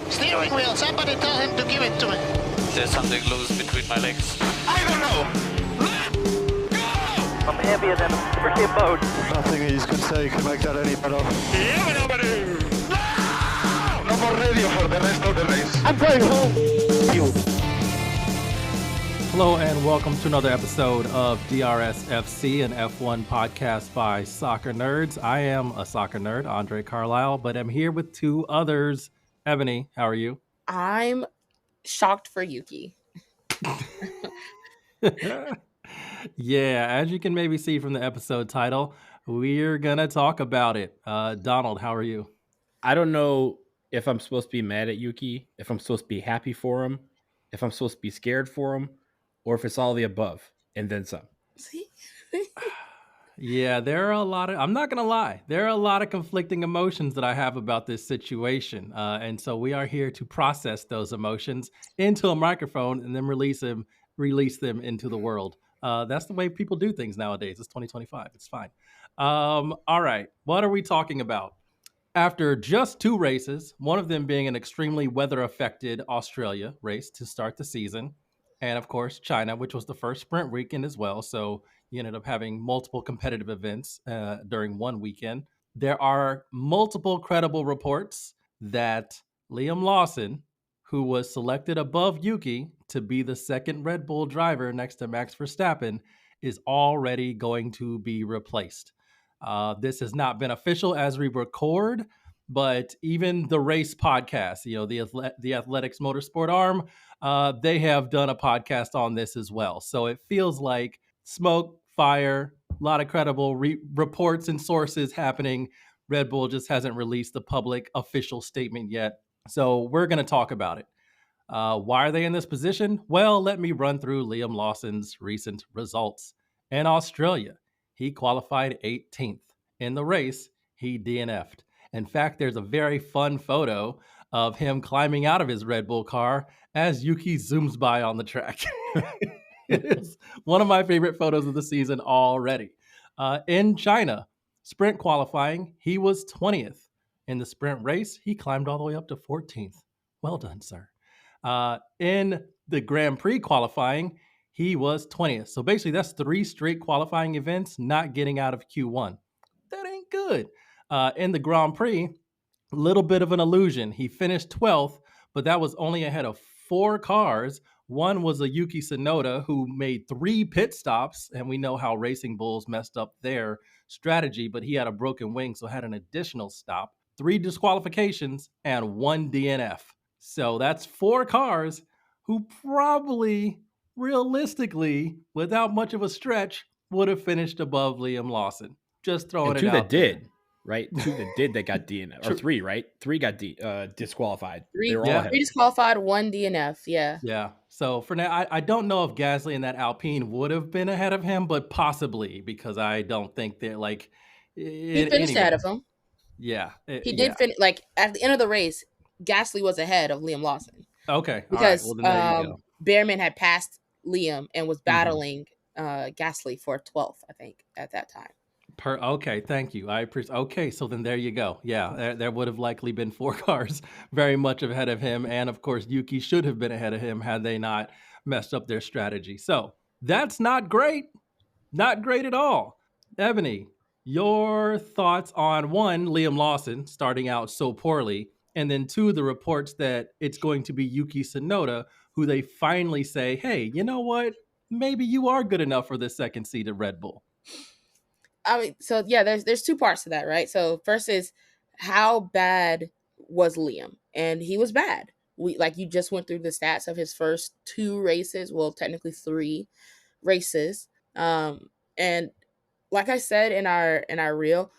Steering wheel, somebody tell him to give it to me. There's something loose between my legs. I don't know. Let go! I'm heavier than a freaking boat. Nothing he's could say could make that any better. Yeah, nobody. No more radio for the rest of the race. I'm going home. Hello and welcome to another episode of DRS FC, an F1 podcast by soccer nerds. I am a soccer nerd, André Carlisle, but I'm here with two others. Eboni, how are you? I'm shocked for Yuki. Yeah, as you can maybe see from the episode title, we're gonna talk about it. Donald, how are you? I don't know if I'm supposed to be mad at Yuki, if I'm supposed to be happy for him, if I'm supposed to be scared for him, or if it's all the above and then some. See? Yeah, there are a lot of, I'm not going to lie, there are a lot of conflicting emotions that I have about this situation. And so we are here to process those emotions into a microphone and then release them into the world. That's the way people do things nowadays. It's 2025. It's fine. All right. What are we talking about? After just two races, one of them being an extremely weather-affected Australia race to start the season, and of course, China, which was the first sprint weekend as well. So you ended up having multiple competitive events during one weekend. There are multiple credible reports that Liam Lawson, who was selected above Yuki to be the second Red Bull driver next to Max Verstappen, is already going to be replaced. This has not been official as we record, but even the race podcast, the Athletics Motorsport arm, they have done a podcast on this as well. So it feels like smoke, fire, a lot of credible reports and sources happening. Red Bull just hasn't released the public official statement yet. So we're going to talk about it. Why are they in this position? Well, let me run through Liam Lawson's recent results. In Australia, he qualified 18th. In the race, he DNF'd. In fact, there's a very fun photo of him climbing out of his Red Bull car as Yuki zooms by on the track. It's one of my favorite photos of the season already. In China, sprint qualifying, he was 20th. In the sprint race, he climbed all the way up to 14th. Well done, sir. In the Grand Prix qualifying, he was 20th. So basically, that's 3 straight qualifying events not getting out of Q1. That ain't good. In the Grand Prix, a little bit of an illusion. He finished 12th, but that was only ahead of 4 cars. One was a Yuki Tsunoda who made 3 pit stops, and we know how Racing Bulls messed up their strategy, but he had a broken wing, so had an additional stop, 3 disqualifications, and 1 DNF. So that's 4 cars who probably, realistically, without much of a stretch, would have finished above Liam Lawson. Just throwing it out. 2 that did, right? 2 that did that got DNF. Or 3, right? 3 got disqualified. 3 They were all 3 disqualified, 1 DNF. Yeah. Yeah. So for now, I don't know if Gasly and that Alpine would have been ahead of him, but possibly, because I don't think they're like... He finished ahead of him. Yeah. He did finish, like, at the end of the race, Gasly was ahead of Liam Lawson. Okay. Because all right. Well, then there you go. Behrman had passed Liam and was battling Gasly for 12th, I think, at that time. Okay, thank you. I appreciate. Okay, so then there you go. Yeah, there would have likely been 4 cars very much ahead of him, and of course Yuki should have been ahead of him had they not messed up their strategy. So that's not great, not great at all. Eboni, your thoughts on 1, Liam Lawson starting out so poorly, and then 2, the reports that it's going to be Yuki Tsunoda, who they finally say, hey, you know what? Maybe you are good enough for the second seat at Red Bull. I mean, so yeah, there's 2 parts to that, right? So first is how bad was Liam? And he was bad. You just went through the stats of his first 2 races, well, technically 3 races. And like I said in our reel,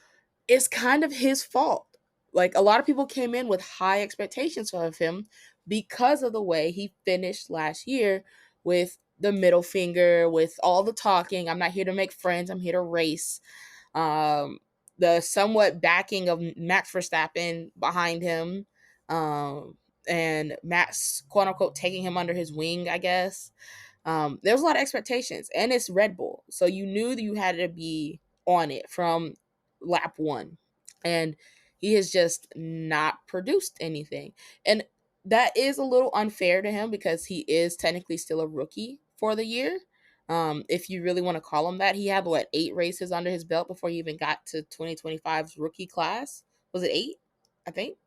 it's kind of his fault. Like, a lot of people came in with high expectations of him because of the way he finished last year with the middle finger, with all the talking. I'm not here to make friends. I'm here to race. The somewhat backing of Max Verstappen behind him, and Max, quote unquote, taking him under his wing, I guess. There was a lot of expectations, and it's Red Bull. So you knew that you had to be on it from lap 1. And he has just not produced anything. And that is a little unfair to him because he is technically still a rookie for the year. If you really want to call him that, he had 8 races under his belt before he even got to 2025's rookie class. Was it 8? I think.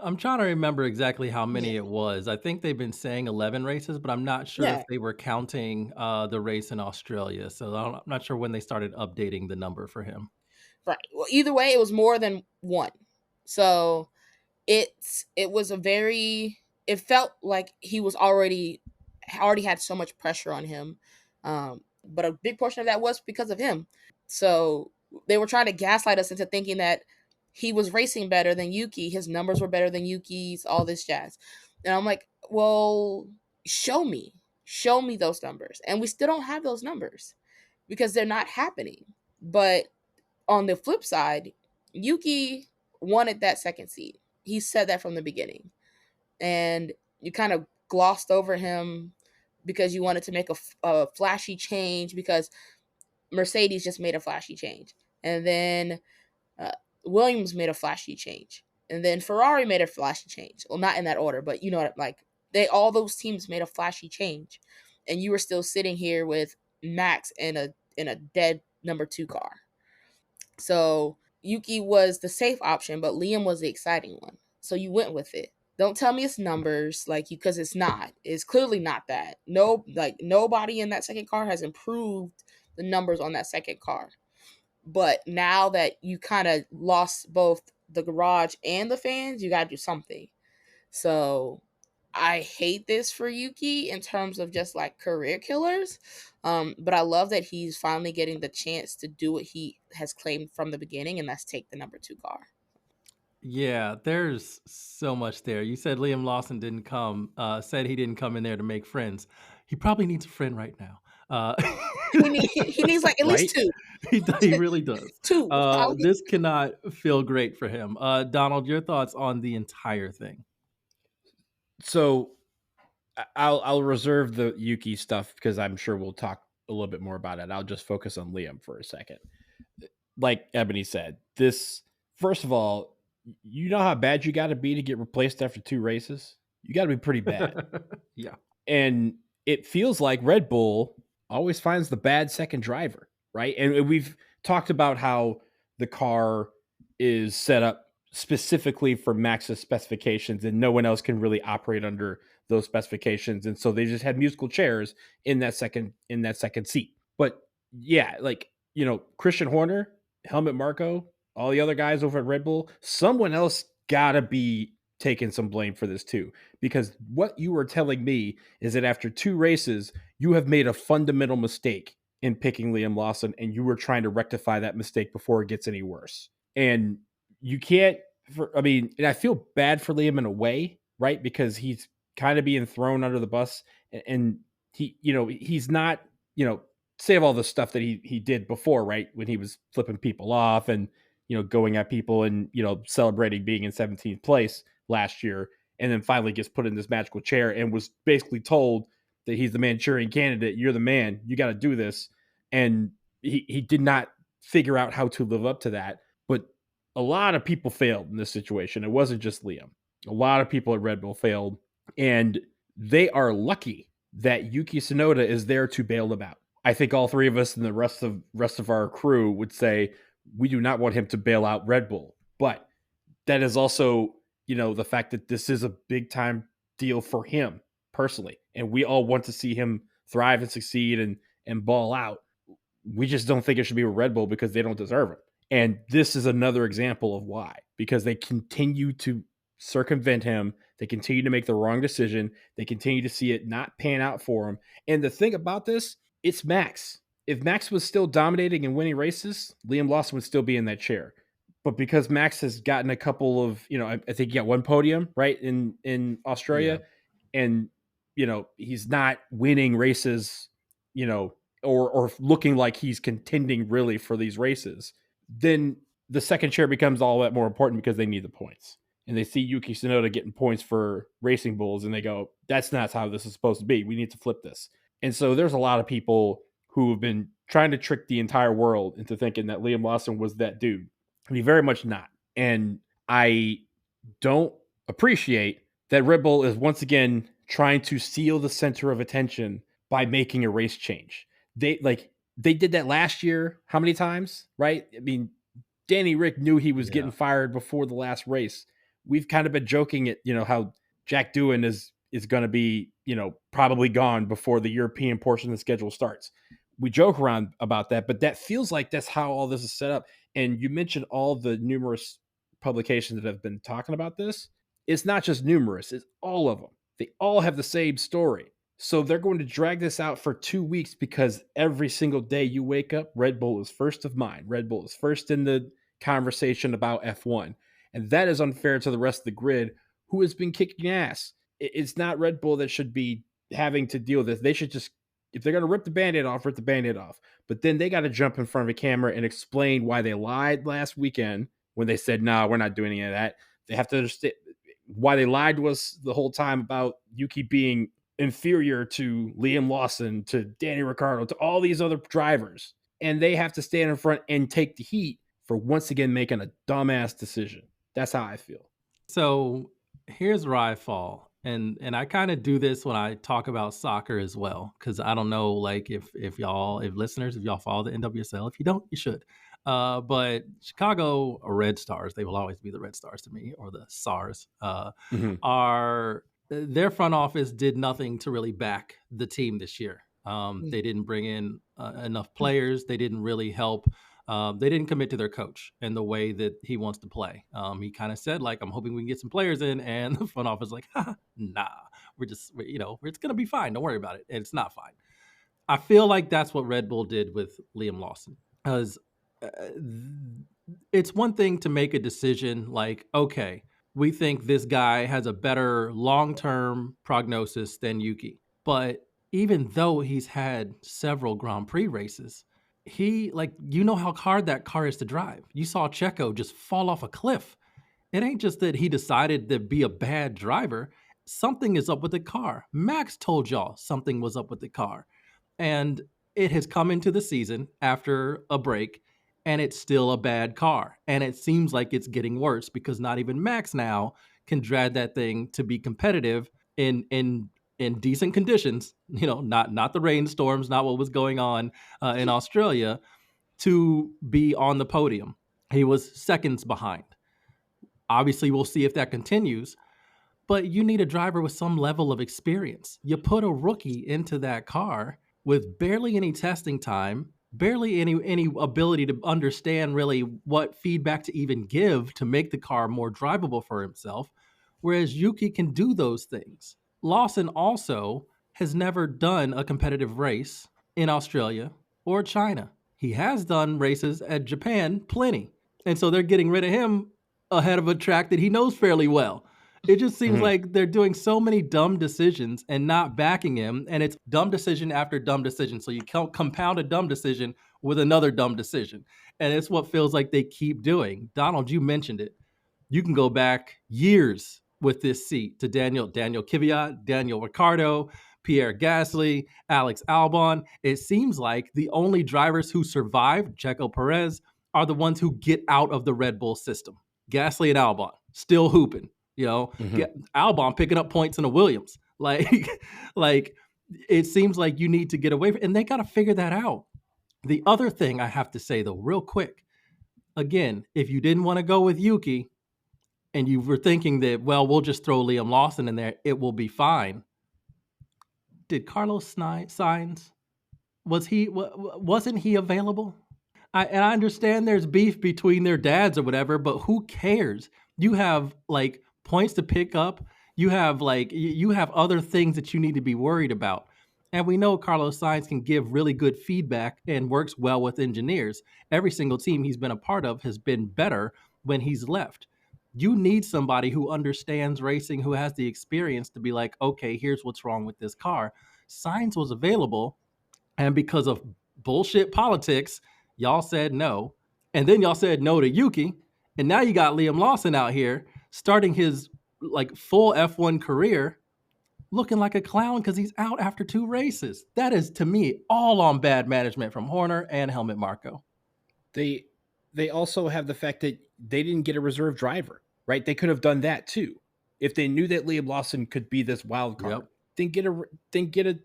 I'm trying to remember exactly how many Yeah. it was. I think they've been saying 11 races, but I'm not sure if Yeah. they were counting the race in Australia. So I'm not sure when they started updating the number for him. Right. Well, either way, it was more than 1. So it was a very, it felt like he was already had so much pressure on him. But a big portion of that was because of him. So they were trying to gaslight us into thinking that he was racing better than Yuki, his numbers were better than Yuki's, all this jazz. And I'm like, well, show me those numbers. And we still don't have those numbers because they're not happening. But on the flip side, Yuki wanted that second seat. He said that from the beginning. And you kind of glossed over him because you wanted to make a flashy change because Mercedes just made a flashy change. And then Williams made a flashy change. And then Ferrari made a flashy change. Well, not in that order, but you know what, like all those teams made a flashy change. And you were still sitting here with Max in a dead number 2 car. So Yuki was the safe option, but Liam was the exciting one. So you went with it. Don't tell me it's numbers, like, because it's not. It's clearly not that. No, like, nobody in that second car has improved the numbers on that second car. But now that you kind of lost both the garage and the fans, you got to do something. So I hate this for Yuki in terms of just like career killers. But I love that he's finally getting the chance to do what he has claimed from the beginning, and that's take the number 2 car. Yeah, there's so much there. You said Liam Lawson said he didn't come in there to make friends. He probably needs a friend right now. He needs like at least Right? 2. He really does. 2. This cannot feel great for him. Donald, your thoughts on the entire thing? So I'll reserve the Yuki stuff because I'm sure we'll talk a little bit more about it. I'll just focus on Liam for a second. Like Ebony said, this, first of all, you know how bad you got to be to get replaced after 2 races? You got to be pretty bad. Yeah. And it feels like Red Bull always finds the bad second driver, right? And we've talked about how the car is set up specifically for Max's specifications and no one else can really operate under those specifications. And so they just had musical chairs in that second seat. But yeah, like, you know, Christian Horner, Helmut Marko, all the other guys over at Red Bull, someone else gotta be taking some blame for this too. Because what you are telling me is that after 2 races, you have made a fundamental mistake in picking Liam Lawson and you were trying to rectify that mistake before it gets any worse. And you can't, and I feel bad for Liam in a way, right? Because he's kind of being thrown under the bus and he, you know, he's not, you know, save all the stuff that he did before, right? When he was flipping people off and, you know, going at people and, you know, celebrating being in 17th place last year. And then finally gets put in this magical chair and was basically told that he's the Manchurian candidate. You're the man. You got to do this. And he did not figure out how to live up to that. But a lot of people failed in this situation. It wasn't just Liam. A lot of people at Red Bull failed. And they are lucky that Yuki Tsunoda is there to bail them out. I think all 3 of us and the rest of our crew would say we do not want him to bail out Red Bull. But that is also, you know, the fact that this is a big time deal for him personally. And we all want to see him thrive and succeed and ball out. We just don't think it should be with Red Bull because they don't deserve him. And this is another example of why, because they continue to circumvent him. They continue to make the wrong decision. They continue to see it not pan out for him. And the thing about this, it's Max. If Max was still dominating and winning races, Liam Lawson would still be in that chair. But because Max has gotten a couple of, you know, I think he got 1 podium, right, in Australia. Yeah. And, you know, he's not winning races, you know, or looking like he's contending really for these races, then the second chair becomes all that more important because they need the points. And they see Yuki Tsunoda getting points for Racing Bulls and they go, that's not how this is supposed to be. We need to flip this. And so there's a lot of people who have been trying to trick the entire world into thinking that Liam Lawson was that dude. And he very much not. And I don't appreciate that Red Bull is once again trying to steal the center of attention by making a race change. They did that last year. How many times, right? I mean, Danny Rick knew he was getting fired before the last race. We've kind of been joking at, how Jack Doohan is going to be, probably gone before the European portion of the schedule starts. We joke around about that, but that feels like that's how all this is set up. And you mentioned all the numerous publications that have been talking about this. It's not just numerous, it's all of them. They all have the same story. So they're going to drag this out for 2 weeks because every single day you wake up, Red Bull is first of mind. Red Bull is first in the conversation about F1. And that is unfair to the rest of the grid who has been kicking ass. It's not Red Bull that should be having to deal with this. They should just, if they're going to rip the Band-Aid off, rip the Band-Aid off. But then they got to jump in front of a camera and explain why they lied last weekend when they said, "No, we're not doing any of that." They have to understand why they lied was the whole time about Yuki being inferior to Liam Lawson, to Danny Ricciardo, to all these other drivers. And they have to stand in front and take the heat for once again making a dumbass decision. That's how I feel. So here's where I fall. And I kind of do this when I talk about soccer as well, because I don't know, like if listeners, if y'all follow the NWSL, if you don't, you should. But Chicago Red Stars, they will always be the Red Stars to me, or the SARS, are their front office did nothing to really back the team this year. They didn't bring in enough players. They didn't really help. They didn't commit to their coach and the way that he wants to play. He kind of said, like, I'm hoping we can get some players in. And the front office is like, nah, it's going to be fine. Don't worry about it. And it's not fine. I feel like that's what Red Bull did with Liam Lawson. Because it's one thing to make a decision like, okay, we think this guy has a better long-term prognosis than Yuki. But even though he's had several Grand Prix races, how hard that car is to drive. You saw Checo just fall off a cliff. It ain't just that he decided to be a bad driver. Something is up with the car. Max told y'all something was up with the car. And it has come into the season after a break, and it's still a bad car. And it seems like it's getting worse because not even Max now can drag that thing to be competitive in decent conditions, not the rainstorms, not what was going on in Australia, to be on the podium. He was seconds behind. Obviously, we'll see if that continues, but you need a driver with some level of experience. You put a rookie into that car with barely any testing time, barely any ability to understand really what feedback to even give to make the car more drivable for himself, whereas Yuki can do those things. Lawson also has never done a competitive race in Australia or China. He has done races at Japan, plenty. And so they're getting rid of him ahead of a track that he knows fairly well. It just seems like they're doing so many dumb decisions and not backing him. And it's dumb decision after dumb decision. So you can't compound a dumb decision with another dumb decision. And it's what feels like they keep doing. Donald, you mentioned it. You can go back years with this seat to Daniel Kvyat, Daniel Ricciardo, Pierre Gasly, Alex Albon. It seems like the only drivers who survived, Checo Perez, are the ones who get out of the Red Bull system. Gasly and Albon still hooping, Albon picking up points in a Williams. Like it seems like you need to get away from, and they got to figure that out. The other thing I have to say though, real quick, again, if you didn't want to go with Yuki and you were thinking that, well, we'll just throw Liam Lawson in there, it will be fine. Did Carlos Sainz, wasn't he available? I understand there's beef between their dads or whatever, but who cares? You have like points to pick up. You have other things that you need to be worried about. And we know Carlos Sainz can give really good feedback and works well with engineers. Every single team he's been a part of has been better when he's left. You need somebody who understands racing, who has the experience to be like, okay, here's what's wrong with this car. Sainz was available, and because of bullshit politics, y'all said no. And then y'all said no to Yuki. And now you got Liam Lawson out here starting his like full F1 career looking like a clown because he's out after 2 races. That is, to me, all on bad management from Horner and Helmut Marko. They also have the fact that they didn't get a reserve driver, right? They could have done that too. if they knew that Liam Lawson could be this wild card, then get a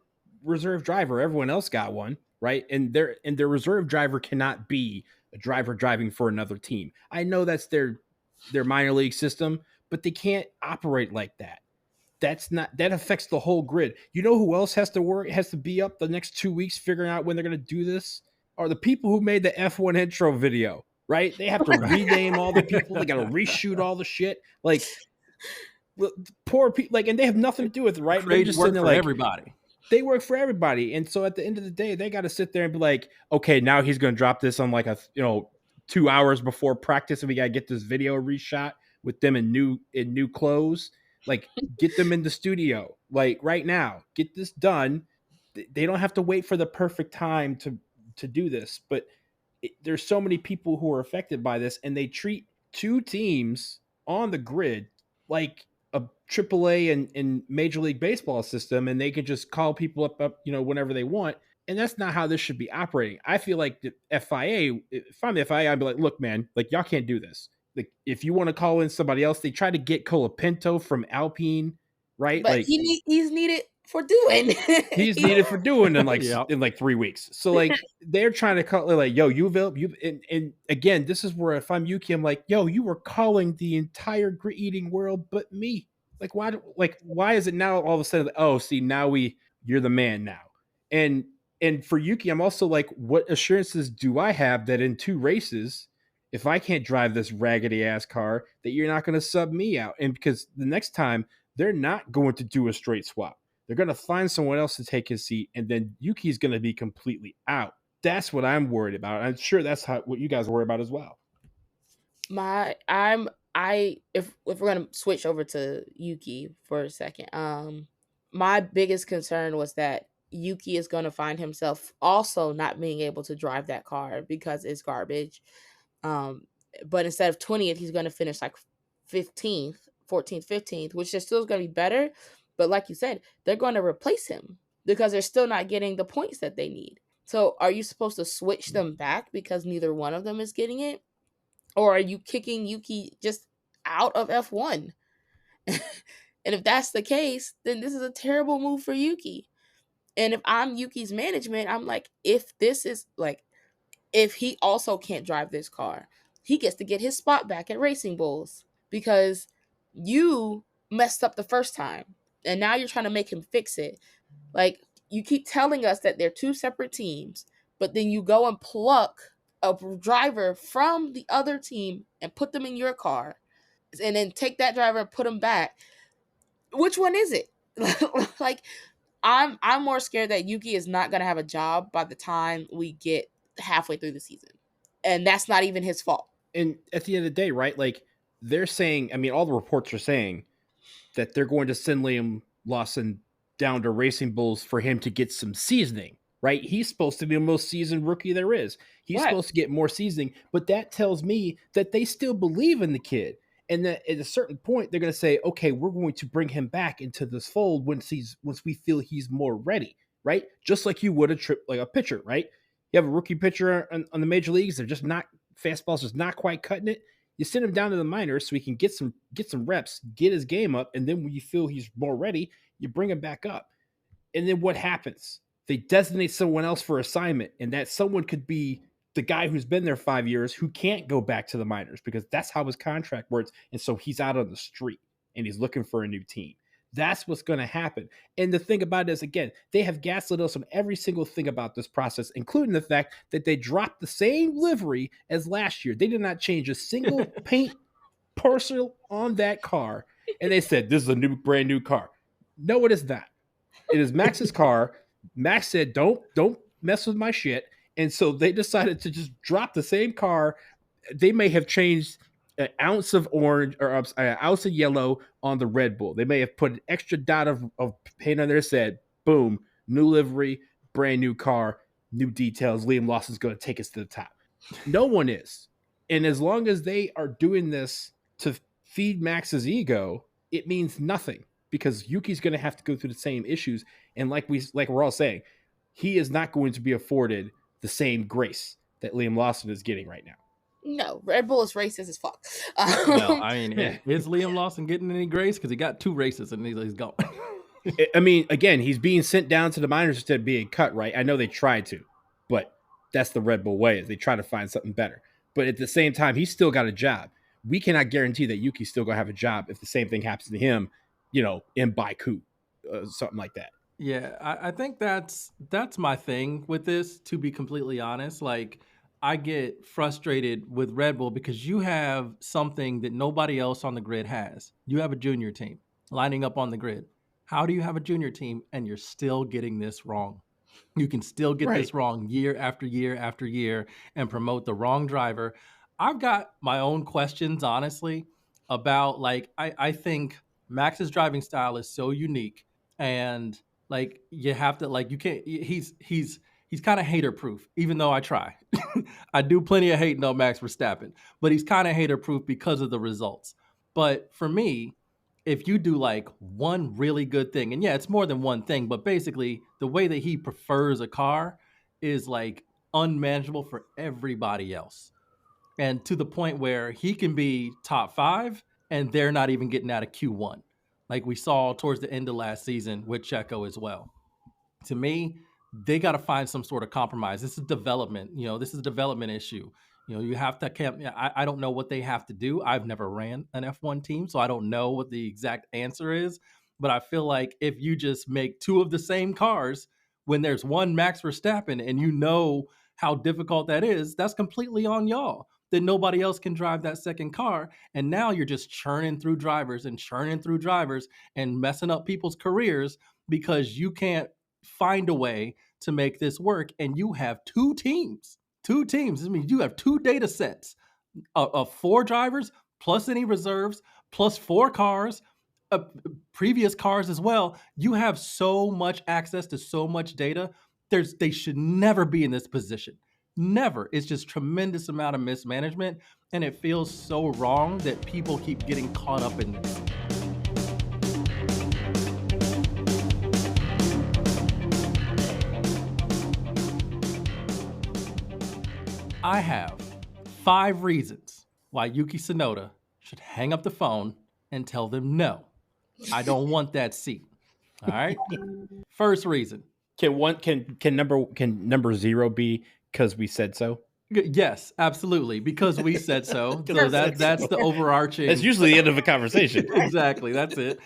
reserve driver. Everyone else got one, right? And their reserve driver cannot be a driver driving for another team. I know that's their minor league system, but they can't operate like that. That affects the whole grid. You know who else has to be up the next 2 weeks figuring out when they're going to do this? Are the people who made the F1 intro video, right? They have to rename all the people. They got to reshoot all the shit. Like, poor people, like, and they have nothing to do with it, right? They just work for everybody. They work for everybody. And so at the end of the day, they got to sit there and be like, okay, now he's going to drop this on like 2 hours before practice, and we got to get this video reshot with them in new clothes. Like, get them in the studio, like right now, get this done. They don't have to wait for the perfect time to do this, but there's so many people who are affected by this, and they treat two teams on the grid like a AAA and Major League Baseball system, and they can just call people up, whenever they want. And that's not how this should be operating. I feel like the FIA, if I'm the FIA, I'd be like, look, man, like, y'all can't do this. Like, if you want to call in somebody else, they try to get Colapinto from Alpine, right? But like he's needed for doing. He's needed for doing in like 3 weeks. So like they're trying to call like, yo, you and again, this is where if I'm Yuki, I'm like, yo, you were calling the entire grit eating world but me. Like, why is it now all of a sudden? Oh, see, now you're the man now. And for Yuki, I'm also like, what assurances do I have that in 2 races, if I can't drive this raggedy ass car, that you're not going to sub me out? And because the next time they're not going to do a straight swap. They're going to find someone else to take his seat, and then Yuki's going to be completely out. That's what I'm worried about. I'm sure that's what you guys worry about as well. If we're going to switch over to Yuki for a second, my biggest concern was that Yuki is going to find himself also not being able to drive that car because it's garbage. But instead of 20th, he's going to finish like 15th, 14th, 15th, which is still going to be better. But like you said, they're going to replace him because they're still not getting the points that they need. So are you supposed to switch them back because neither one of them is getting it? Or are you kicking Yuki just out of F1? And if that's the case, then this is a terrible move for Yuki. And if I'm Yuki's management, I'm like, if he also can't drive this car, he gets to get his spot back at Racing Bulls because you messed up the first time. And now you're trying to make him fix it. Like, you keep telling us that they're 2 separate teams, but then you go and pluck a driver from the other team and put them in your car, and then take that driver and put him back. Which one is it? Like, I'm more scared that Yuki is not going to have a job by the time we get halfway through the season. And that's not even his fault. And at the end of the day, right, like, they're saying, I mean, all the reports are saying that they're going to send Liam Lawson down to Racing Bulls for him to get some seasoning, right? He's supposed to be the most seasoned rookie there is. He's supposed to get more seasoning, but that tells me that they still believe in the kid. And that at a certain point, they're going to say, okay, we're going to bring him back into this fold once we feel he's more ready, right? Just like you would a pitcher, right? You have a rookie pitcher on the major leagues. They're just not, fastball's just not quite cutting it. You send him down to the minors so he can get some reps, get his game up, and then when you feel he's more ready, you bring him back up. And then what happens? They designate someone else for assignment, and that someone could be the guy who's been there 5 years who can't go back to the minors because that's how his contract works, and so he's out on the street, and he's looking for a new team. That's what's going to happen. And the thing about it is, again, they have gaslit us on every single thing about this process, including the fact that they dropped the same livery as last year. They did not change a single paint parcel on that car. And they said, this is a brand new car. No, it is not. It is Max's car. Max said, don't mess with my shit. And so they decided to just drop the same car. They may have changed an ounce of orange or an ounce of yellow on the Red Bull. They may have put an extra dot of paint on there, said, boom, new livery, brand new car, new details. Liam Lawson's going to take us to the top. No one is. And as long as they are doing this to feed Max's ego, it means nothing because Yuki's going to have to go through the same issues. And like we're all saying, he is not going to be afforded the same grace that Liam Lawson is getting right now. No, Red Bull is racist as fuck. Well, I mean, is Liam Lawson getting any grace? Because he got 2 races and he's gone. I mean, again, he's being sent down to the minors instead of being cut, right? I know they tried to, but that's the Red Bull way, is they try to find something better. But at the same time, he's still got a job. We cannot guarantee that Yuki's still going to have a job if the same thing happens to him, in Baku, something like that. Yeah, I think that's my thing with this, to be completely honest. Like, I get frustrated with Red Bull because you have something that nobody else on the grid has. You have a junior team lining up on the grid. How do you have a junior team and you're still getting this wrong? You can still get this wrong year after year after year and promote the wrong driver. I've got my own questions, honestly, about I think Max's driving style is so unique, and you have to you can't. He's kind of hater proof, even though I try. I do plenty of hating on Max Verstappen, but he's kind of hater proof because of the results. But for me, if you do one really good thing, and yeah, it's more than one thing, but basically the way that he prefers a car is unmanageable for everybody else. And to the point where he can be top 5 and they're not even getting out of Q1. Like we saw towards the end of last season with Checo as well. To me, they got to find some sort of compromise. This is development. This is a development issue. You have to. I don't know what they have to do. I've never ran an F1 team, so I don't know what the exact answer is. But I feel like if you just make 2 of the same cars when there's one Max Verstappen, and you know how difficult that is, that's completely on y'all. That nobody else can drive that second car, and now you're just churning through drivers and messing up people's careers because you can't find a way to make this work. And you have 2 teams. I mean, you have 2 data sets of 4 drivers plus any reserves plus 4 cars, previous cars as well. You have so much access to so much data. They should never be in this position. Never. It's just tremendous amount of mismanagement, and it feels so wrong that people keep getting caught up in this. I have 5 reasons why Yuki Tsunoda should hang up the phone and tell them no. I don't want that seat. All right. First reason. Can number 0 be because we said so? Yes, absolutely. Because we said so. So that's the overarching. That's usually the end of a conversation. Exactly. That's it.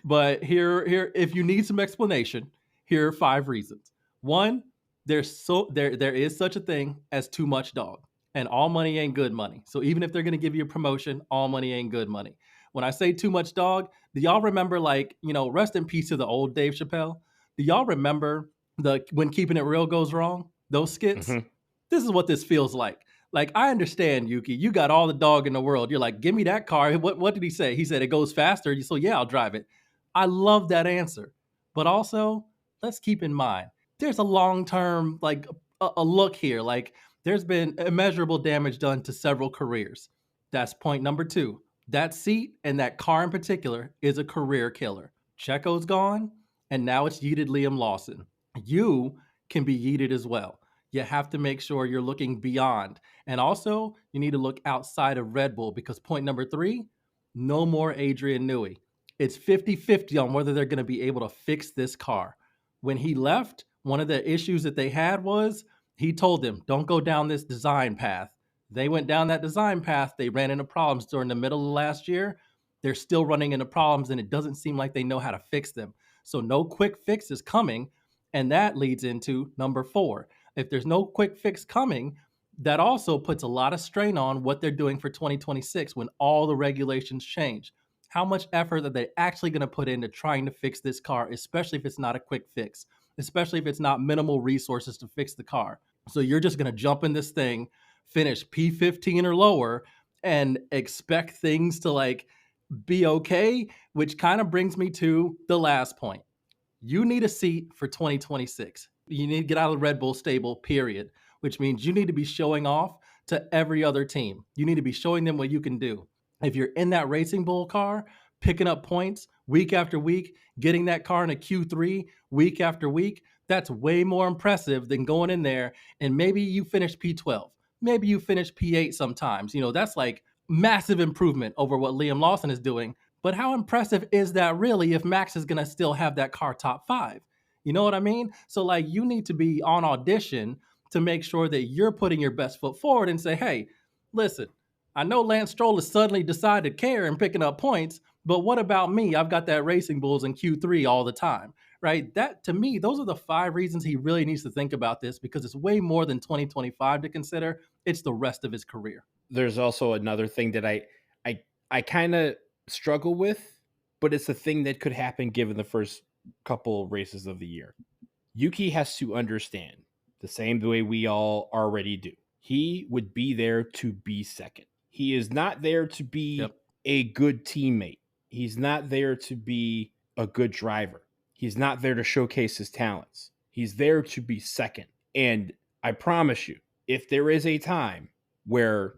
But here, if you need some explanation, here are 5 reasons. 1, there is such a thing as too much dog, and all money ain't good money. So even if they're going to give you a promotion, all money ain't good money. When I say too much dog, do y'all remember rest in peace to the old Dave Chappelle? Do y'all remember when Keeping It Real goes wrong? Those skits? Mm-hmm. This is what this feels like. I understand, Yuki, you got all the dog in the world. You're like, give me that car. What did he say? He said it goes faster. So yeah, I'll drive it. I love that answer. But also, let's keep in mind, there's a long-term, a look here. There's been immeasurable damage done to several careers. That's point number 2. That seat and that car in particular is a career killer. Checo's gone, and now it's yeeted Liam Lawson. You can be yeeted as well. You have to make sure you're looking beyond. And also, you need to look outside of Red Bull, because point number 3, no more Adrian Newey. It's 50-50 on whether they're going to be able to fix this car. When he left, one of the issues that they had was he told them, don't go down this design path. They went down that design path. They ran into problems during the middle of last year. They're still running into problems, and it doesn't seem like they know how to fix them. So no quick fix is coming, and that leads into number 4. If there's no quick fix coming, that also puts a lot of strain on what they're doing for 2026 when all the regulations change. How much effort are they actually going to put into trying to fix this car, especially if it's not a quick fix, especially if it's not minimal resources to fix the car? So you're just going to jump in this thing, finish P15 or lower, and expect things to be okay, which kind of brings me to the last point. You need a seat for 2026. You need to get out of the Red Bull stable, period, which means you need to be showing off to every other team. You need to be showing them what you can do. If you're in that Racing Bull car, picking up points week after week, getting that car in a Q3 week after week, that's way more impressive than going in there and maybe you finish P12. maybe you finish P8 sometimes. That's like massive improvement over what Liam Lawson is doing. But how impressive is that really if Max is going to still have that car top 5? You know what I mean? So like you need to be on audition to make sure that you're putting your best foot forward and say, hey, listen, I know Lance Stroll has suddenly decided to care and picking up points, but what about me? I've got that Racing Bulls in Q3 all the time, right? That, to me, those are the 5 reasons he really needs to think about this, because it's way more than 2025 to consider. It's the rest of his career. There's also another thing that I kind of struggle with, but it's a thing that could happen given the first couple races of the year. Yuki has to understand, the same way we all already do, he would be there to be second. He is not there to be a good teammate. He's not there to be a good driver. He's not there to showcase his talents. He's there to be second. And I promise you, if there is a time where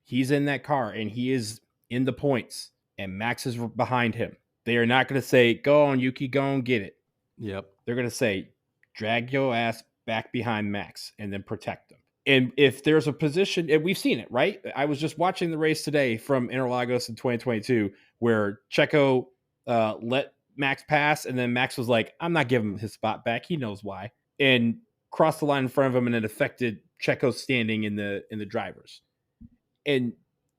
he's in that car and he is in the points and Max is behind him, they are not going to say, go on, Yuki, go and get it. Yep. They're going to say, drag your ass back behind Max and then protect him. And if there's a position, and we've seen it, right? I was just watching the race today from Interlagos in 2022 where Checo let Max pass, and then Max was like, I'm not giving him his spot back. He knows why. And crossed the line in front of him, and it affected Checo's standing in the drivers. And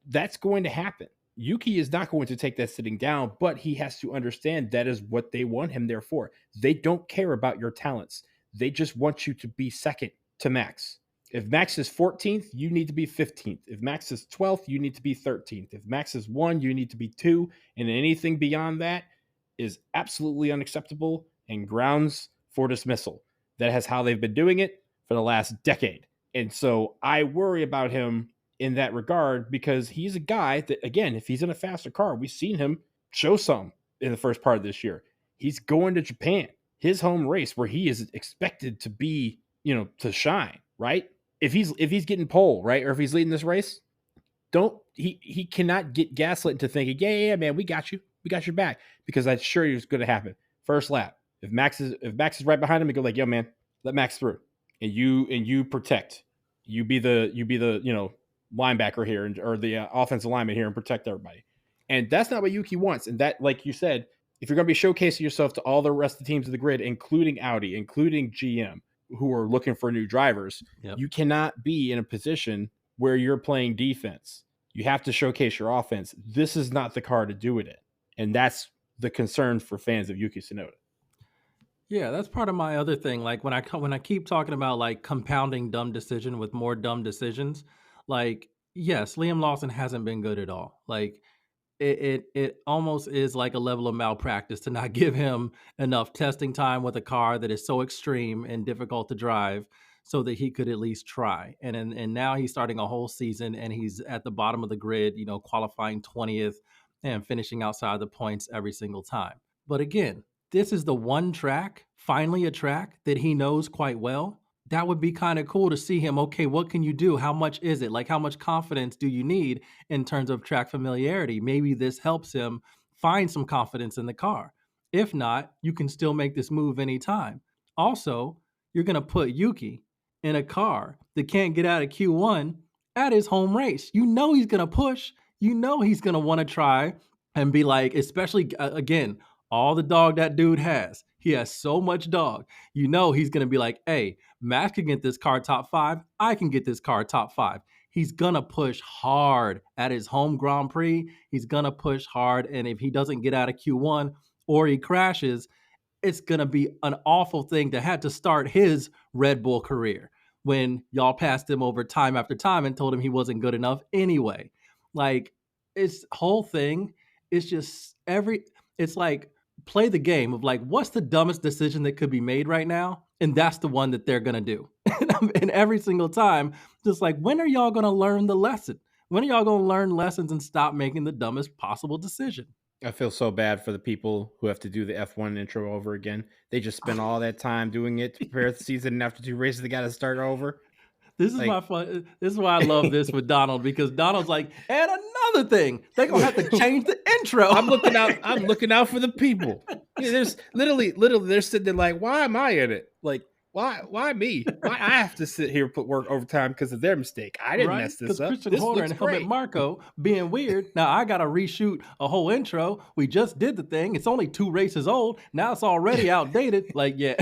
that's going to happen. Yuki is not going to take that sitting down, but he has to understand that is what they want him there for. They don't care about your talents. They just want you to be second to Max. If Max is 14th, you need to be 15th. If Max is 12th, you need to be 13th. If Max is 1, you need to be 2. And anything beyond that is absolutely unacceptable and grounds for dismissal. That is how they've been doing it for the last decade. And so I worry about him in that regard, because he's a guy that, again, if he's in a faster car, we've seen him show some in the first part of this year. He's going to Japan, his home race, where he is expected to be, to shine, right? If he's getting pole, right, or if he's leading this race, he cannot get gaslit into thinking, yeah, man, we got your back, because I assure you it's going to happen. First lap, if Max is right behind him, you go like, yo, man, let Max through, and you protect, you be the linebacker here, or the offensive lineman here, and protect everybody. And that's not what Yuki wants. And that, like you said, if you're going to be showcasing yourself to all the rest of the teams of the grid, including Audi, including GM, who are looking for new drivers, you cannot be in a position where you're playing defense. You have to showcase your offense. This is not the car to do it in. And that's the concern for fans of Yuki Tsunoda. Yeah, that's part of my other thing. Like when I keep talking about like compounding dumb decision with more dumb decisions, like, yes, Liam Lawson hasn't been good at all. Like it almost is like a level of malpractice to not give him enough testing time with a car that is so extreme and difficult to drive so that he could at least try. And now he's starting a whole season and he's at the bottom of the grid, qualifying 20th and finishing outside the points every single time. But again, this is the one track, finally a track that he knows quite well. That would be kind of cool to see him. Okay, what can you do? How much is it? Like, how much confidence do you need in terms of track familiarity? Maybe this helps him find some confidence in the car. If not, you can still make this move anytime. Also, you're going to put Yuki in a car that can't get out of Q1 at his home race. You know he's going to push. You know he's going to want to try and be like, especially, again, all the dog that dude has. He has so much dog. You know he's going to be like, hey, Max can get this car top 5. I can get this car top 5. He's going to push hard at his home Grand Prix. He's going to push hard. And if he doesn't get out of Q1 or he crashes, it's going to be an awful thing to have to start his Red Bull career when y'all passed him over time after time and told him he wasn't good enough anyway. Like, it's whole thing. It's just it's like, play the game of like, what's the dumbest decision that could be made right now? And that's the one that they're going to do. And every single time, just like, when are y'all going to learn the lesson? When are y'all going to learn lessons and stop making the dumbest possible decision? I feel so bad for the people who have to do the F1 intro over again. They just spend all that time doing it to prepare the season, and after 2 races, they got to start over. This is my fun. This is why I love this with Donald, because Donald's like, and another thing, they're gonna have to change the intro. I'm looking out for the people. Yeah, there's literally they're sitting there like, why am I in it? Like, Why me? Why I have to sit here and put work overtime because of their mistake? I didn't Right? mess Because this up. Christian This Horner looks and Helmut great. Marko being weird. Now I gotta reshoot a whole intro. We just did the thing. It's only 2 races old. Now it's already outdated. Like, yeah.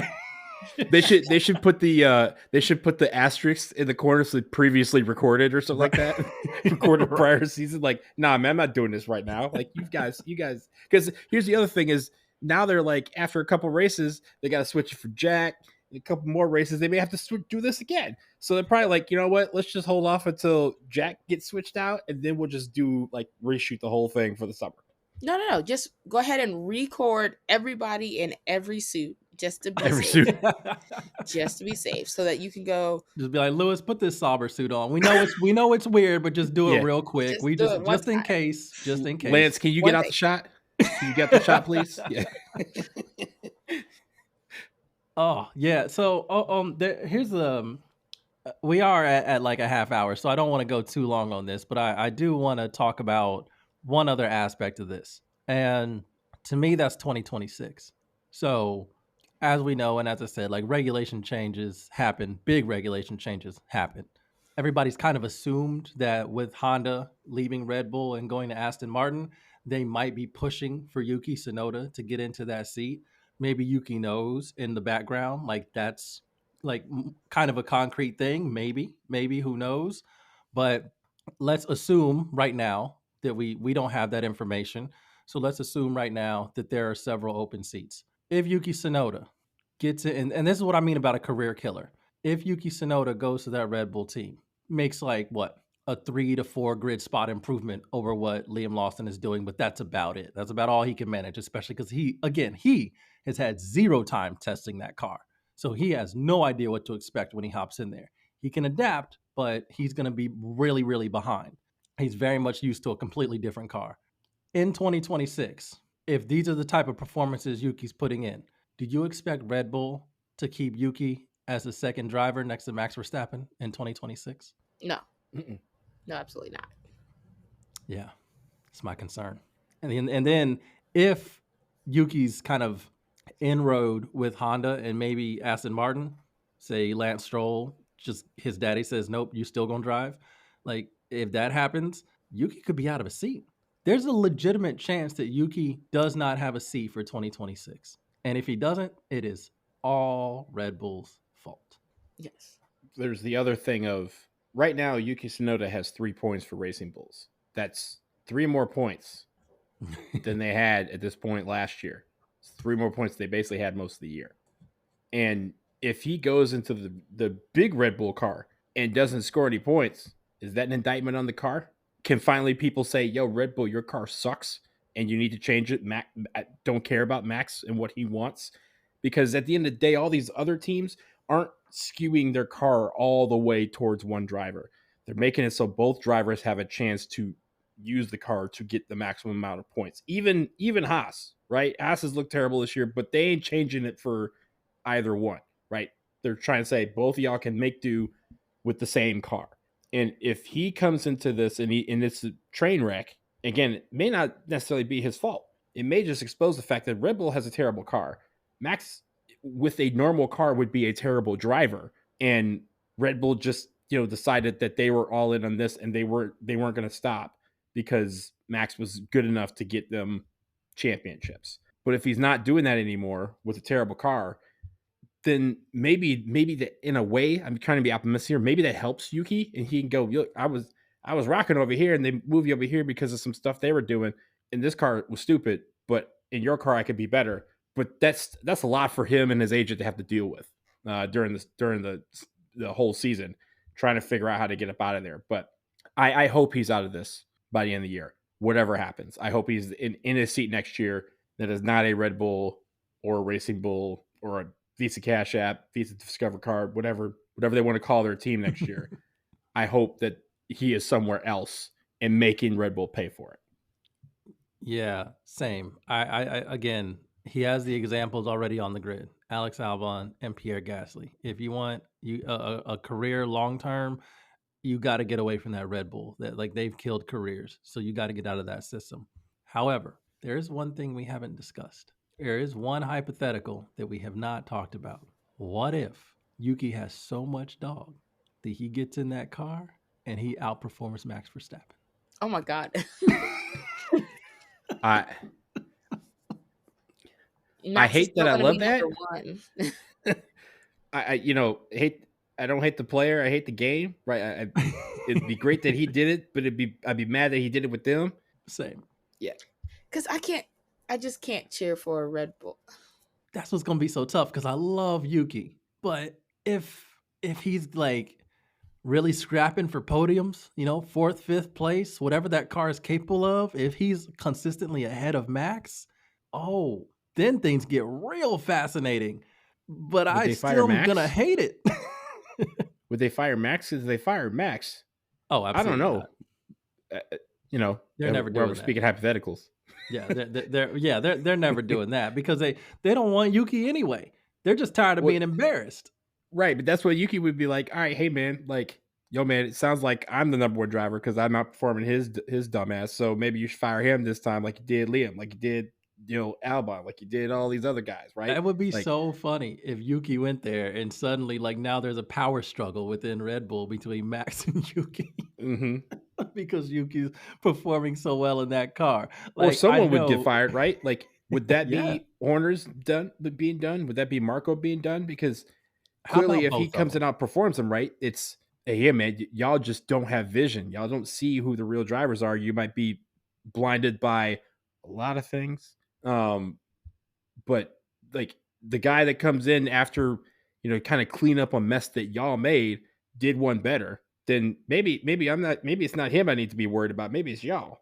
They should put the asterisks in the corner so previously recorded or something like that. Recorded prior season. Like, nah, man, I'm not doing this right now. Like, you guys, because here's the other thing is now they're like after a couple races they got to switch it for Jack. A couple more races they may have to do this again. So they're probably like, you know what? Let's just hold off until Jack gets switched out, and then we'll just do like reshoot the whole thing for the summer. No. Just go ahead and record everybody in every suit just to be safe. Just to be safe, so that you can go. Just be like, Lewis, put this Sauber suit on. We know it's weird, but just do it real quick. Just in case. Lance, can you get out the shot? Can you get the shot, please? Yeah. Oh yeah. So here's we are at like a half hour, so I don't want to go too long on this, but I do want to talk about one other aspect of this, and to me that's 2026. So as we know, and as I said, like regulation changes happen, big regulation changes happen. Everybody's kind of assumed that with Honda leaving Red Bull and going to Aston Martin, they might be pushing for Yuki Tsunoda to get into that seat. Maybe Yuki knows in the background, like that's like kind of a concrete thing. Maybe, who knows? But let's assume right now that we don't have that information. So let's assume right now that there are several open seats. If Yuki Tsunoda gets in, and this is what I mean about a career killer. If Yuki Tsunoda goes to that Red Bull team, makes like what, a 3 to 4 grid spot improvement over what Liam Lawson is doing, but that's about it. That's about all he can manage, especially because he has had 0 time testing that car. So he has no idea what to expect when he hops in there. He can adapt, but he's going to be really, really behind. He's very much used to a completely different car. In 2026, if these are the type of performances Yuki's putting in, do you expect Red Bull to keep Yuki as the second driver next to Max Verstappen in 2026? No. No, absolutely not. Yeah, it's my concern. And then if Yuki's kind of inroad with Honda and maybe Aston Martin, say Lance Stroll, just his daddy says, nope, you still gonna drive. Like if that happens, Yuki could be out of a seat. There's a legitimate chance that Yuki does not have a seat for 2026. And if he doesn't, it is all Red Bull's fault. Yes. There's the other thing of right now, Yuki Tsunoda has 3 points for Racing Bulls. That's 3 more points than they had at this point last year. It's 3 more points they basically had most of the year. And if he goes into the big Red Bull car and doesn't score any points, is that an indictment on the car? Can finally people say, yo, Red Bull, your car sucks and you need to change it? Don't care about Max and what he wants? Because at the end of the day, all these other teams aren't skewing their car all the way towards one driver. They're making it so both drivers have a chance to use the car to get the maximum amount of points. Even Haas, right? Haas has looked terrible this year, but they ain't changing it for either one, right? They're trying to say both of y'all can make do with the same car. And if he comes into this and it's a train wreck, again, it may not necessarily be his fault. It may just expose the fact that Red Bull has a terrible car. Max, with a normal car, would be a terrible driver. And Red Bull just, decided that they were all in on this and they weren't going to stop because Max was good enough to get them championships. But if he's not doing that anymore with a terrible car, then maybe that in a way, I'm trying to be optimistic here, maybe that helps Yuki and he can go, look, I was rocking over here and they moved you over here because of some stuff they were doing. And this car was stupid, but in your car I could be better. But that's a lot for him and his agent to have to deal with during the whole season, trying to figure out how to get up out of there. But I hope he's out of this by the end of the year. Whatever happens, I hope he's in his seat next year. That is not a Red Bull or a Racing Bull or a Visa Cash App, Visa Discover Card, whatever they want to call their team next year. I hope that he is somewhere else and making Red Bull pay for it. Yeah, same. I again, he has the examples already on the grid: Alex Albon and Pierre Gasly. If you want a career long term, you got to get away from that Red Bull. That like they've killed careers, so you got to get out of that system. However, there is one thing we haven't discussed. There is one hypothetical that we have not talked about. What if Yuki has so much dog that he gets in that car and he outperforms Max Verstappen. Oh my God. I Max is hate still that I gonna love be that. number one. I don't hate the player. I hate the game. Right. It'd be great that he did it, but I'd be mad that he did it with them. Same. Yeah. Because I just can't cheer for a Red Bull. That's what's gonna be so tough because I love Yuki, but if he's like really scrapping for podiums, 4th, 5th place, whatever that car is capable of, if he's consistently ahead of Max, then things get real fascinating. But Would I they fire still am Max? gonna hate it. Would they fire Max? Because they fired Max. Oh, I don't absolutely know. not. They're never we're doing that. speaking hypotheticals. Yeah, they're never doing that because they don't want Yuki anyway. They're just tired of being embarrassed. Right, but that's what Yuki would be like. All right, hey man, like, yo man, it sounds like I'm the number one driver because I'm outperforming his dumbass. So maybe you should fire him this time, like you did Liam, like you did, Albon, like you did all these other guys, right? That would be like, so funny if Yuki went there and suddenly, like, now there's a power struggle within Red Bull between Max and Yuki because Yuki's performing so well in that car. Or Like, someone would get fired, right? Like, would that Yeah. be Horner's being done? Would that be Marko being done? Because How clearly, about if he both of comes them? and outperforms them, right? It's, hey, yeah, man, y'all just don't have vision. Y'all don't see who the real drivers are. You might be blinded by a lot of things. But like the guy that comes in after, kind of clean up a mess that y'all made, did one better. Then maybe it's not him I need to be worried about. Maybe it's y'all.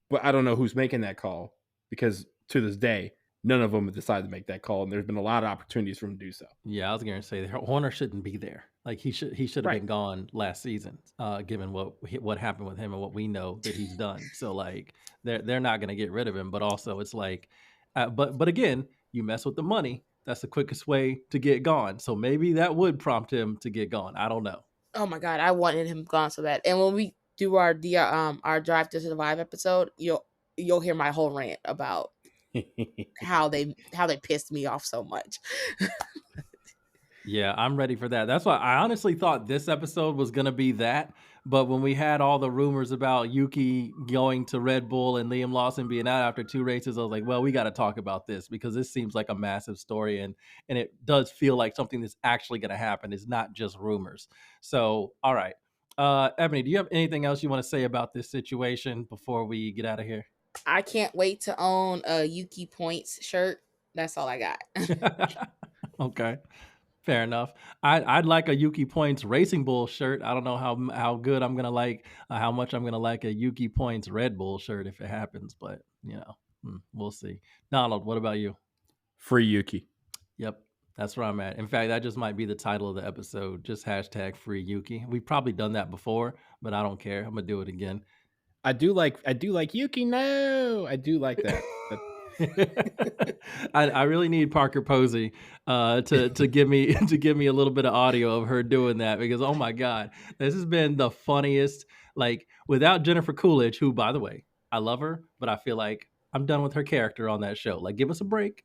But I don't know who's making that call because to this day, none of them have decided to make that call, and there's been a lot of opportunities for him to do so. Yeah, I was going to say Horner shouldn't be there. Like he should have Right. been gone last season, given what happened with him and what we know that he's done. So like they're not going to get rid of him, but also it's like, but again, you mess with the money. That's the quickest way to get gone. So maybe that would prompt him to get gone. I don't know. Oh my God, I wanted him gone so bad. And when we do our Drive to Survive episode, you'll hear my whole rant about how they pissed me off so much. Yeah, I'm ready for that. That's why I honestly thought this episode was going to be that. But when we had all the rumors about Yuki going to Red Bull and Liam Lawson being out after 2 races, I was like, well, we got to talk about this because this seems like a massive story. And it does feel like something that's actually going to happen. It's not just rumors. So, all right. Ebony, do you have anything else you want to say about this situation before we get out of here? I can't wait to own a Yuki Points shirt. That's all I got. Okay. Fair enough. I'd like a Yuki Points Racing Bull shirt. I don't know how good I'm gonna like, how much I'm gonna like a Yuki Points Red Bull shirt if it happens, but we'll see. Donald, what about you? Free Yuki. Yep, that's where I'm at. In fact, that just might be the title of the episode. Just hashtag free Yuki. We've probably done that before, but I don't care. I'm gonna do it again. I do like Yuki. No, I do like that. I really need Parker Posey to give me a little bit of audio of her doing that because oh my God, this has been the funniest. Like without Jennifer Coolidge, who by the way I love her, but I feel like I'm done with her character on that show. Like give us a break.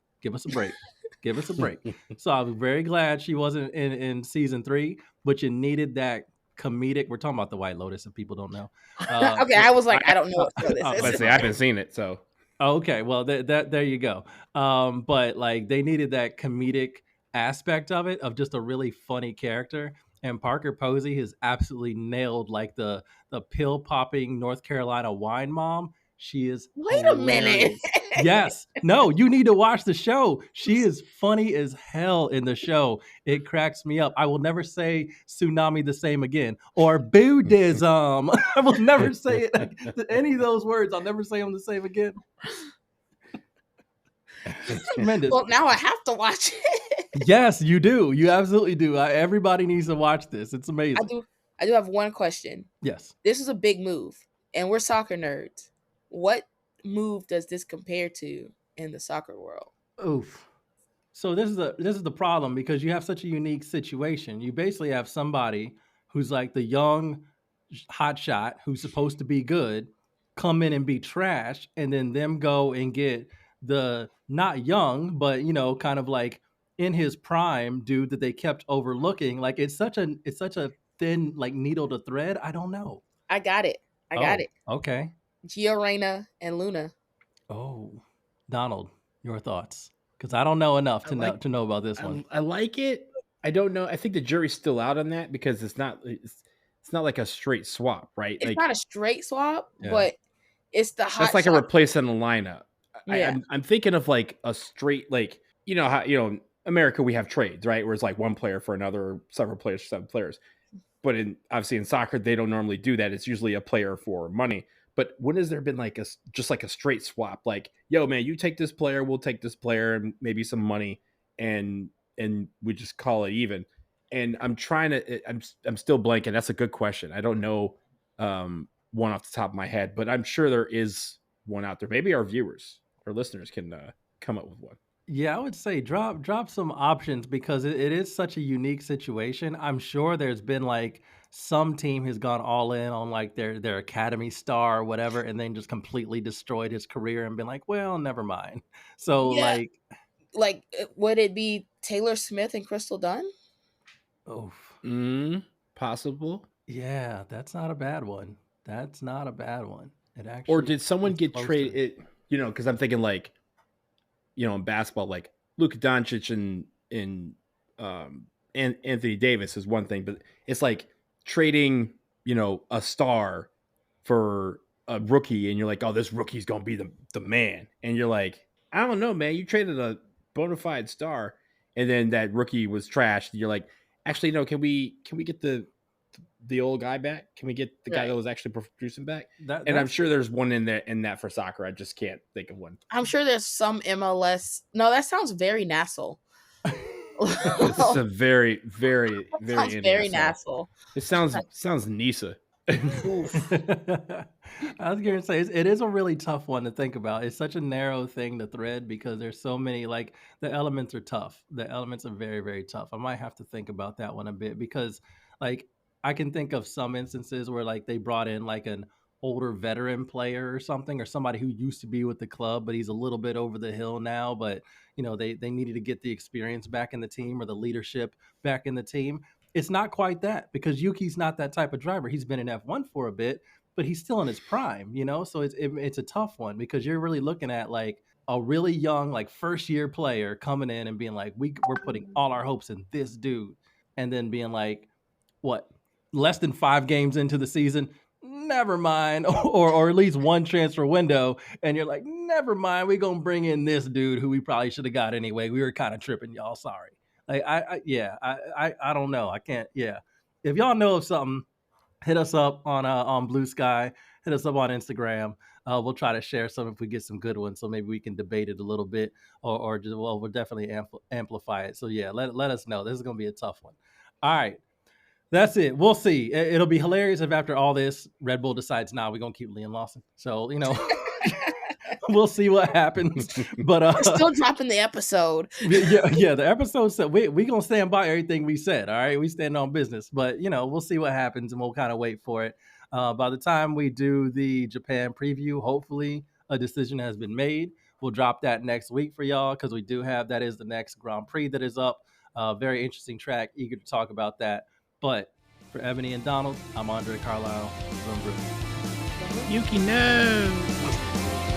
So I was very glad she wasn't in season 3, but you needed that comedic. We're talking about the White Lotus if people don't know. Okay, I was like, I don't know what show this is. Let's say I've been seeing it, so. Okay, well, there you go. But like they needed that comedic aspect of it, of just a really funny character. And Parker Posey has absolutely nailed like the pill popping North Carolina wine mom. She is Wait a minute. hilarious. Yes. No, you need to watch the show. She is funny as hell in the show. It cracks me up. I will never say tsunami the same again or Buddhism. I will never say it. Any of those words, I'll never say them the same again. It's tremendous. Well, now I have to watch it. Yes, you do. You absolutely do. Everybody needs to watch this. It's amazing. I do have one question. Yes. This is a big move, and we're soccer nerds. What move does this compare to in the soccer world? Oof. So this is the problem because you have such a unique situation. You basically have somebody who's like the young hot shot who's supposed to be good come in and be trash, and then them go and get the not young but kind of like in his prime dude that they kept overlooking. Like it's such a thin like needle to thread. I don't know. I got it. I got it. Okay. Gio Reyna and Luna. Oh, Donald, your thoughts? Because I don't know enough to know about this one. I like it. I don't know. I think the jury's still out on that because it's not like a straight swap, right? It's like, not a straight swap, but it's the hot. That's like a replace in the lineup. Yeah. I'm thinking of like a straight, like, you know how, you know, America, we have trades, right? Where it's like one player for another, several players for seven players. But obviously in soccer, they don't normally do that. It's usually a player for money. But when has there been like just like a straight swap? Like, yo, man, you take this player, we'll take this player, and maybe some money, and we just call it even. And I'm still blanking. That's a good question. I don't know one off the top of my head, but I'm sure there is one out there. Maybe our viewers or listeners can come up with one. Yeah, I would say drop some options because it is such a unique situation. I'm sure there's been like some team has gone all in on like their academy star or whatever, and then just completely destroyed his career and been like, well, never mind. So like would it be Taylor Smith and Crystal Dunn? Oh, possible. Yeah, that's not a bad one. That's not a bad one. It actually. Or did someone get traded? It, you know, because I'm thinking like, you know, in basketball, like Luka Doncic and Anthony Davis is one thing, but it's like trading, you know, a star for a rookie, and you're like, oh, this rookie's gonna be the man, and you're like, I don't know, man, you traded a bona fide star, and then that rookie was trashed. You're like, actually, no, can we get the old guy back? Can we get the guy that was actually producing back? And I'm sure there's one in that for soccer. I just can't think of one. I'm sure there's some MLS. No, that sounds very Nassau. It's a very, very, very, very Nassau. It sounds Nisa. I was going to say it is a really tough one to think about. It's such a narrow thing to thread because there's so many, like the elements are tough. The elements are very, very tough. I might have to think about that one a bit because like I can think of some instances where like they brought in like an older veteran player or something, or somebody who used to be with the club, but he's a little bit over the hill now, but you know, they needed to get the experience back in the team or the leadership back in the team. It's not quite that because Yuki's not that type of driver. He's been in F1 for a bit, but he's still in his prime, you know? So it's a tough one because you're really looking at like a really young, like first year player coming in and being like, we're putting all our hopes in this dude. And then being like, what? Less than 5 games into the season, never mind, or at least one transfer window, and you're like, never mind, we're gonna bring in this dude who we probably should have got anyway. We were kind of tripping, y'all. Sorry. Like I don't know. I can't. Yeah, if y'all know of something, hit us up on Blue Sky. Hit us up on Instagram. We'll try to share some if we get some good ones, so maybe we can debate it a little bit, or just we'll definitely amplify it. So yeah, let us know. This is gonna be a tough one. All right. That's it. We'll see. It'll be hilarious if after all this, Red Bull decides, we're going to keep Liam Lawson. So, you know, we'll see what happens. But we're still dropping the episode. Yeah. The episode said we're going to stand by everything we said. All right. We stand on business. But, you know, we'll see what happens and we'll kind of wait for it. By the time we do the Japan preview, hopefully a decision has been made. We'll drop that next week for y'all because we do have that is the next Grand Prix that is up. Very interesting track. Eager to talk about that. But for Eboni and Donald, I'm André Carlisle. Vroom, vroom. Yuki, no.